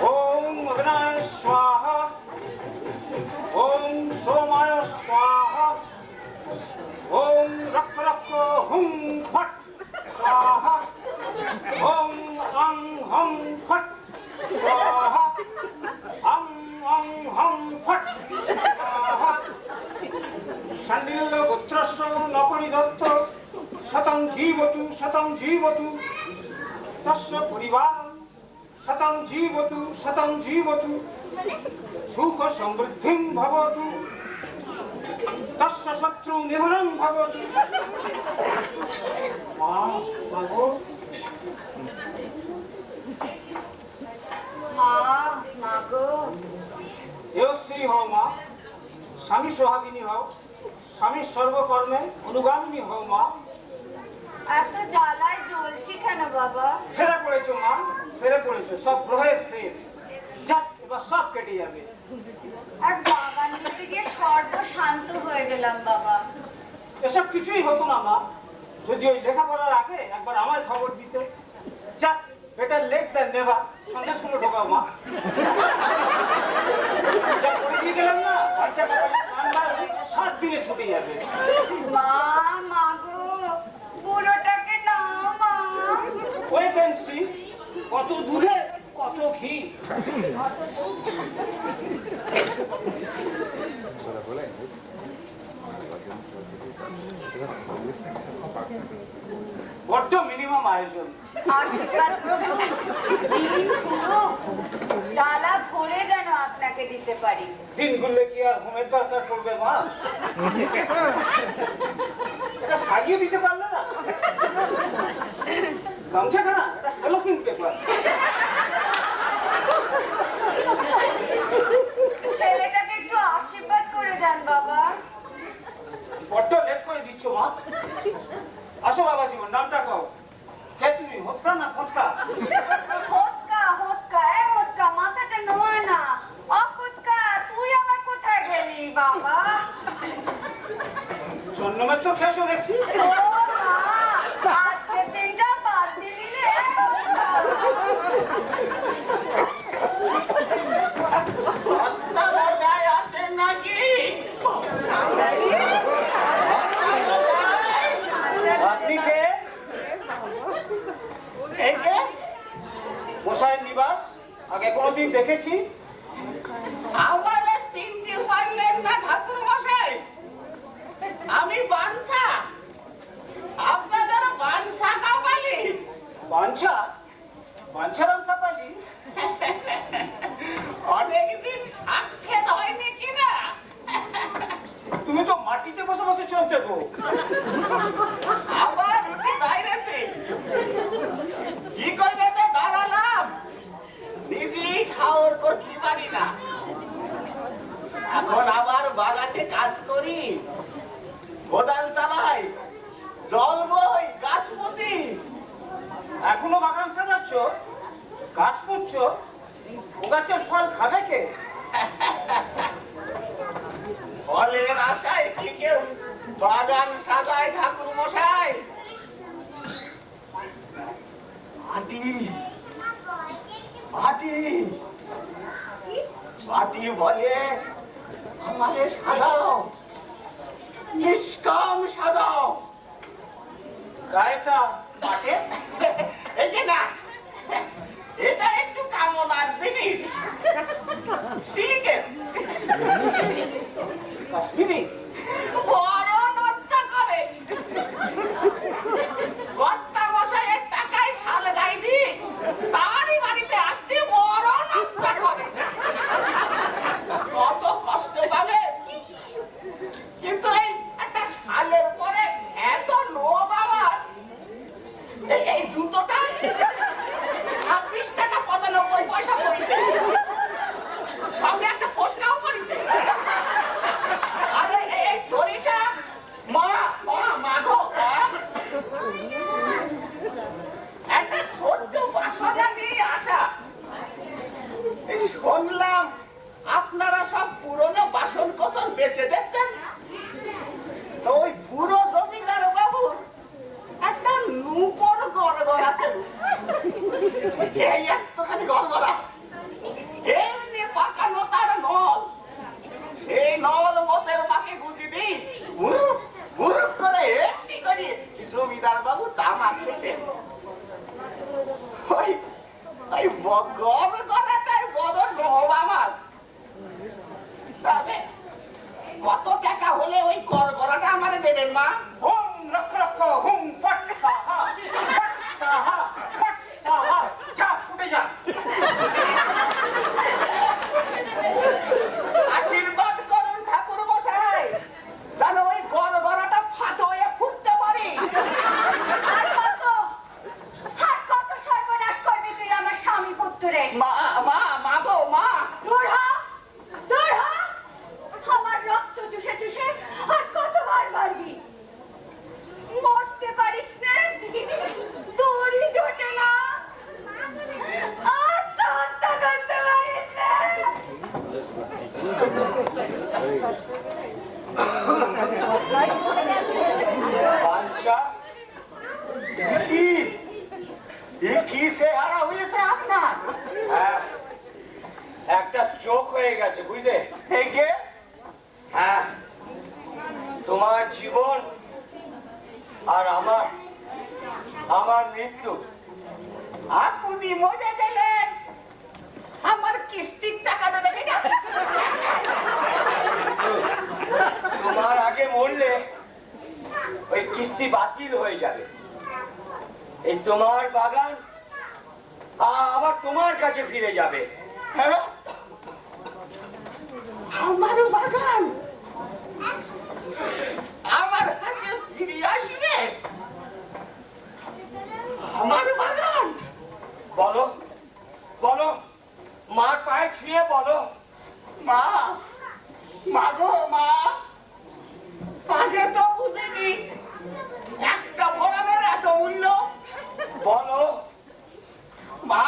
ওম অগ্নায় স্বাহা, ওম সোমায় স্বাহা, ওম রক্ষ রক্ষ হুম ফট স্বাহা, ওম অং হং ফট স্বাহা, অং অং হং ফট স্বাহা। শাণ্ডিল্য গোত্রস্য নকরি দত্ত শতং জীবতু তস্য পরিবার শতং জীবতু সুখ সমৃদ্ধিং ভবতু তস্য শত্রু নিহরং ভবতু। মা মাগো, মাগো, এও স্ত্রী হও মা, স্বামী সোহাগিনী হও, স্বামীর সর্বকর্মে অনুগামিনী হও মা। এত জ্বালায় জ্বলছি কেন বাবা? ফেরে পড়েছো মা, ফেরে পড়েছো, সব গ্রহের ফের, যাক এবার সব কেটে যাবে। এক বাগান দিতে গিয়ে সর্বশান্ত হয়ে গেলাম বাবা। এসব কিছুই হতো না মা, যদি ওই লেখাপড়ার আগে একবার আমায় খবর দিতে। যাক, better late than never, sandesh গুলো ঢোকাও মা। যা করে দিয়ে গেলাম না, বাচ্চাটা 7 দিনে ছুটে যাবে। মাগো, পুরোটাকে নাও মা। ওয়েট এন্ড সি, কত দুধে কত ঘি। বড্ড মিনিমাম আয়োজন। আশীর্বাদ করুন, দিন পুরো ডালা ভরে যেন আপনাকে দিতে পারি। দিন গুললে কি আর হোমের দরকার পড়বে মা? এটা সাজিয়ে দিতে পারলে না? গামছা খানা, এটা সেলোফিন পেপার। ছেলেটাকে একটু আশীর্বাদ করে যান বাবা। বড্ড লেট করে দিচ্ছ মা। আসো বাবা জীবন, নামটা কও। কে তুমি, হত্যা না ফটকা? হোৎকা, মাথাটা নোয়া না। হোৎকা, তুই আবার কোথায় গেলি বাবা? জন্মের তো খেয়েছো দেখছি। ও মা, আজকের দিনটা বাদ দিলি রে। আপনি কে? মশাইয়ের নিবাস আগে কোনোদিন দেখেছি? আমারে চিনতে পারলেন না ঠাকুর মশাই? আমি বাঞ্ছা, আপনাদের বাঞ্ছা কাপালি। বাঞ্ছা? বাঞ্ছারাম কাপালি? অনেকদিন সাক্ষাৎ হয়নি কিনা? তুমি তো মাটিতে বসে বসে চলতে গো। আবার উঠে দাঁড়িয়েছে, কি করতেছে দাঁড়ালাম, নিজেই ঠাউর করতে পারি না। এখন আবার বাগানে কাজ করি, কোদাল চালাই, জল বই, গাছ পুঁতি। এখনো বাগান সাজাচ্ছ, গাছ পুঁতছ? ও গাছের ফল খাবে কে? ফলের আশায় কি কেউ বাগান সাজায় ঠাকুর মশাই? মাটি মাটি মাটি বলে আমারে সাজাও, নিষ্কাম সাজাও। গায়েটা মাঠে? এই যে না, এটা একটু কামনার জিনিস, সিলিকের। কাশ্মীরি? বড় লজ্জা করে। কর্তা মশাইয়ের টাকায় শাল গাইবি, তারই বাড়িতে আসতে বড় লজ্জা করে। কত কষ্ট পাবে, কিন্তু এই একটা শালের পরে এত লোভ আমার। এই জুতোটা এই একটুখানি গড়গড়া এমনি পাকানো তার নল, সেই নল বসের মাকে গুজি দিই মুরুক মুরুক করে এমনি করি জমিদার বাবু তামাক খেতেন। ওই ওই গড়গড়াটাই বড় লোভ আমার। তবে কত টাকা হলে ওই গড়গড়াটা আমারে দেবেন মা? হুম রক্ষ রক্ষ হুম ফট সাহা ফট সাহা ফট সাহা, যা ফুটে যা। আশীর্বাদ করুন ঠাকুর মশাই, যেন ওই গড়গড়াটা ফাটো হয়ে ফুটতে পারি। আর কত সর্বনাশ করবি তুই আমার স্বামী পুত্রে? মা মা মা গো মা, দূর হ, দূর হ। আমার রক্ত চুষে চুষে আর কতবার মারবি? মরতে পারিস না, তোরই জোটে না। আত্মহত্যা করতে পারিস না। বাঞ্চা, কি চেহারা হয়েছে আপনার? হ্যাঁ, একটা স্ট্রোক হয়ে গেছে বুঝলে। এই যে হ্যাঁ, তোমার জীবন আর আমার মৃত্যু। আপনি মরে গেলেন, আমার কিস্তির টাকা দেবেন এটা? তোমার আগে মরলে ওই কিস্তি বাতিল হয়ে যাবে। এই তোমার বাগান আবার তোমার কাছে ফিরে যাবে। হ্যাঁ? আমার বাগান আমার কাছে ফিরে আসবে? আমার বাগান? বলো বলো, মার পায়ে ছুঁয়ে বলো। মা, মা গো মা, আগে তো বুঝিনি একটা বরানের এত মূল্য। বলো মা,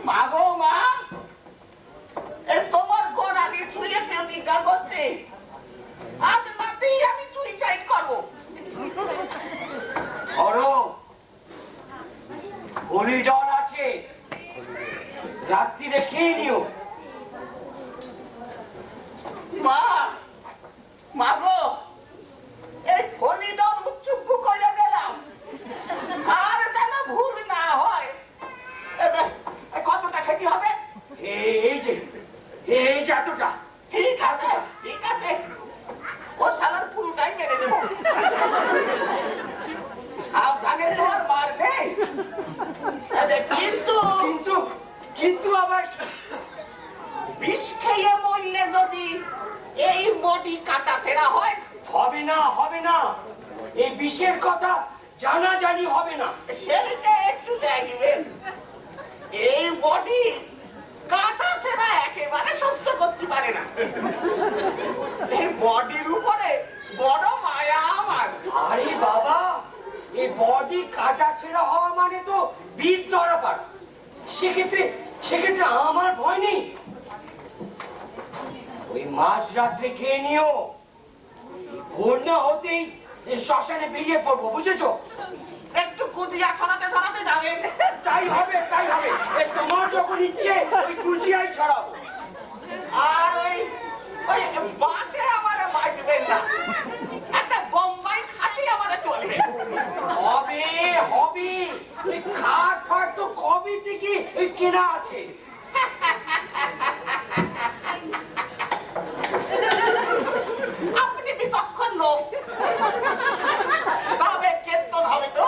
মা গো মা, এ তোমার গোড়ালি ছুঁয়ে প্রতিজ্ঞা করছে আজ রাতেই আমি সুইসাইড করবো। ধরো, হলি জল আছে, রাত্রিরে খেয়ে নিও। মা, মা গো, এই ফণিডন উচ্চুকু করে গেলাম, আর যেন ভুল না হয়। কতটা খেতে হবে? এই যে এতটা। ঠিক আছে, ঠিক আছে, ও শালার পুরোটাই মেরে দেবো। সাবধানে তোর মার নেই। কিন্তু কিন্তু কিন্তু আবার বিষ খেয়ে মরলে যদি এই বডি কাটা ছেঁড়া হয়? হবে না, হবে না, এই বিষের কথা জানাজানি হবে না। সেইটা একটু দেখবেন। এই বডি কাটা ছেঁড়া একেবারে সহ্য করতে পারে না। এই বডির উপরে বড় মায়া আমার। আরে বাবা, এই বডি কাটা ছেঁড়া হওয়া মানে তো বিষ ধরা পার। সেক্ষেত্রে আমার ভয় নেই। ওই মাঝ রাত্রে খেয়ে নিও, ভোর না হতেই শ্মশানে বেরিয়ে পড়বো, বুঝেছো? একটু কুচিয়া ছড়াতে ছড়াতে যাবেন। তাই হবে, তাই হবে। তোমার যখন ইচ্ছে ওই কুচিয়াই ছড়াবো। আর ওই ওই বাসে আমার মাইবেন না, একটা বোম্বাই খাটি আমার চলবে। হবে হবে, ওই খাট ফাট তো কবে থেকে কেনা আছে। আপনি বিচক্ষণ লোক, তবে কীর্তন হবে তো?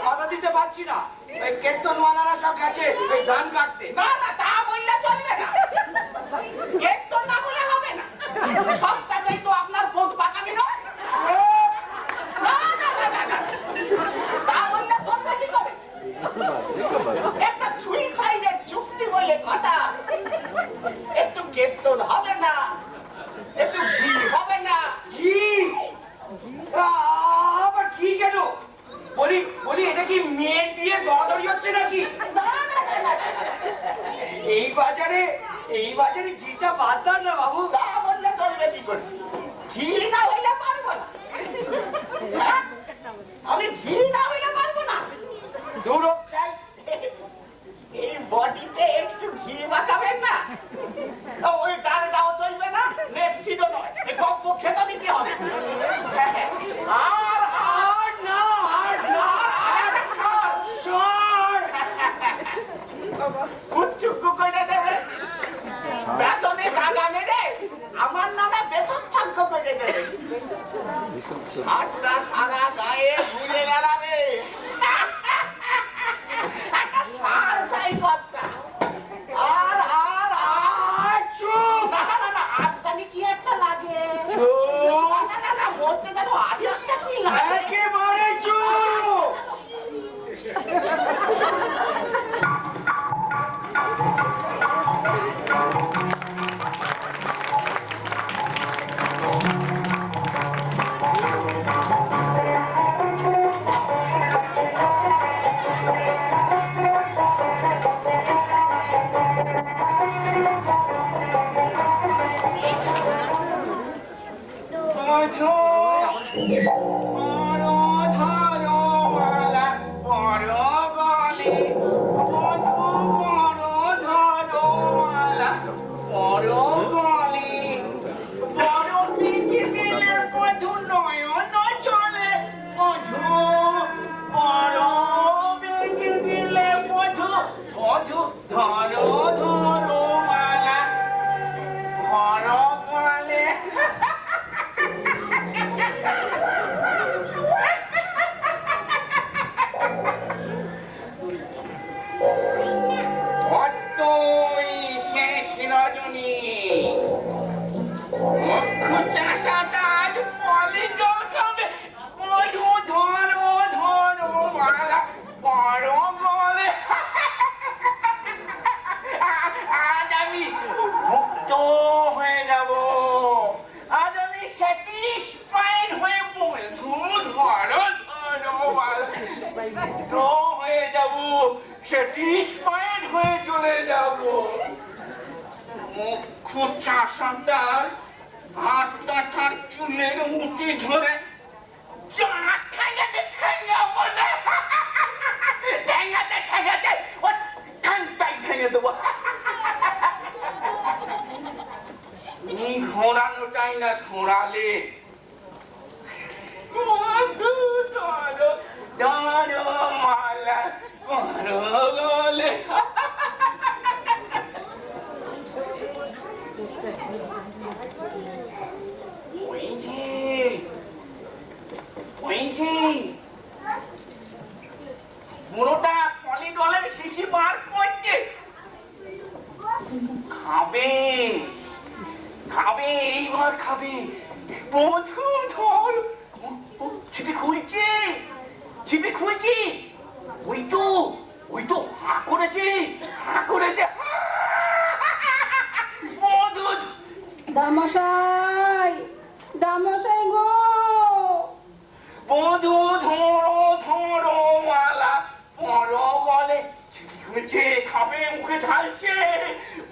কথা দিতে পারছি না, ওই কীর্তনওয়ালারা সব গেছে ওই ধান কাটতে। না না, তা বললে চলবে না। কীর্তন না হলে হবে না। সপ্তাহেই তো আপনার বোধ পাকামি নয়। না না না না না, তা বললে চলবে কি করে? একটা সুইসাইডের চুক্তি বলে কথা। একটু কীর্তন হবে না, একটু ভিড় হবে না। কি আবার কি কেন? বলি এটা কি মেয়ের বিয়ে দরাদরি হচ্ছে নাকি? না না না না, এই বাজারে ঘিটা বাদ দাও না বাবু। তা বললে চলবে কি করে? ঘি না হইলে পারবো না। হ্যাঁ? আমি ঘি না হইলে পারবো না। দূরও চাই। এই বডিতে একটু ঘি মাখাবেন না? ওই ডালটাও চলবে না, নেপসিডও নয়, গপ্প খেতে দিতে হবে। আর আর না, আর না, আর সর, সর। উচ্চুকু করে দেবে, বেসনে দাগা মেরে আমার নামে বেসন চাঙ্ক করে দেবে, সাতটা সারা গায়ে ঘুরে বেড়াবে। একটা সার চাই কর্তা। আর আর আর চুপ। না না না না, আজ জানি কি একটা লাগে। চুপ। না না না, মরতে যেন আজ একটা কি লাগে। একেবারে চুপ। মধু বড় ধরোয়ালা বড় বলে, মধু বড় ধরোয়ালা বড় বলে, বড় পিঠে দিলে মধু নয়ন জলে, মধু বড় পিঠে দিলে মধু, মধু ধরো ধরোয়ালা বড় বলে। কতই শেষ রজনী, মুখ্য চাষাটা আজ ফলে জল খাবে, মধু ধরো ধরো মালা বড় বলে। আজ আমি মুক্ত হয়ে যাব, আজ আমি স্যাটিসফাইড হয়ে মধু ধরো ধরো মালা মুক্ত হয়ে যাব, স্যাটিসফাইড হয়ে চলে যাব। মুখ্য চাষাটার হাতটার চুলের মুঠি ধরে ঠেঙাতে ঠেঙাবো না, ঠেঙাতে ঠেঙাতে ও ঠ্যাংটাই ভেঙে দেবো। ঘোরানোটাই না ঘোরালে, মধু ধরো ধরো মালা বড় বলে। বুড়োটা পলিডলের শিশি বার করছে, খাবে খাবে এইবার খাবে, মধু ধর। ছিপে খুলছে, ছিপে খুলছে, ওই তো হা করেছে, হা করেছে, মধু। দামশাই, দামশাই গো, মধু ধরো ধরো মালা বড় বলে, ছিপে খুলছে, খাবে, মুখে ঢালছে,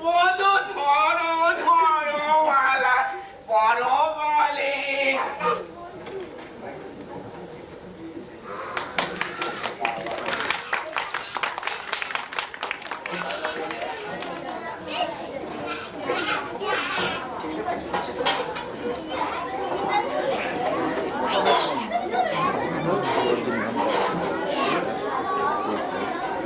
মধু ধরো ধরো মালা বড়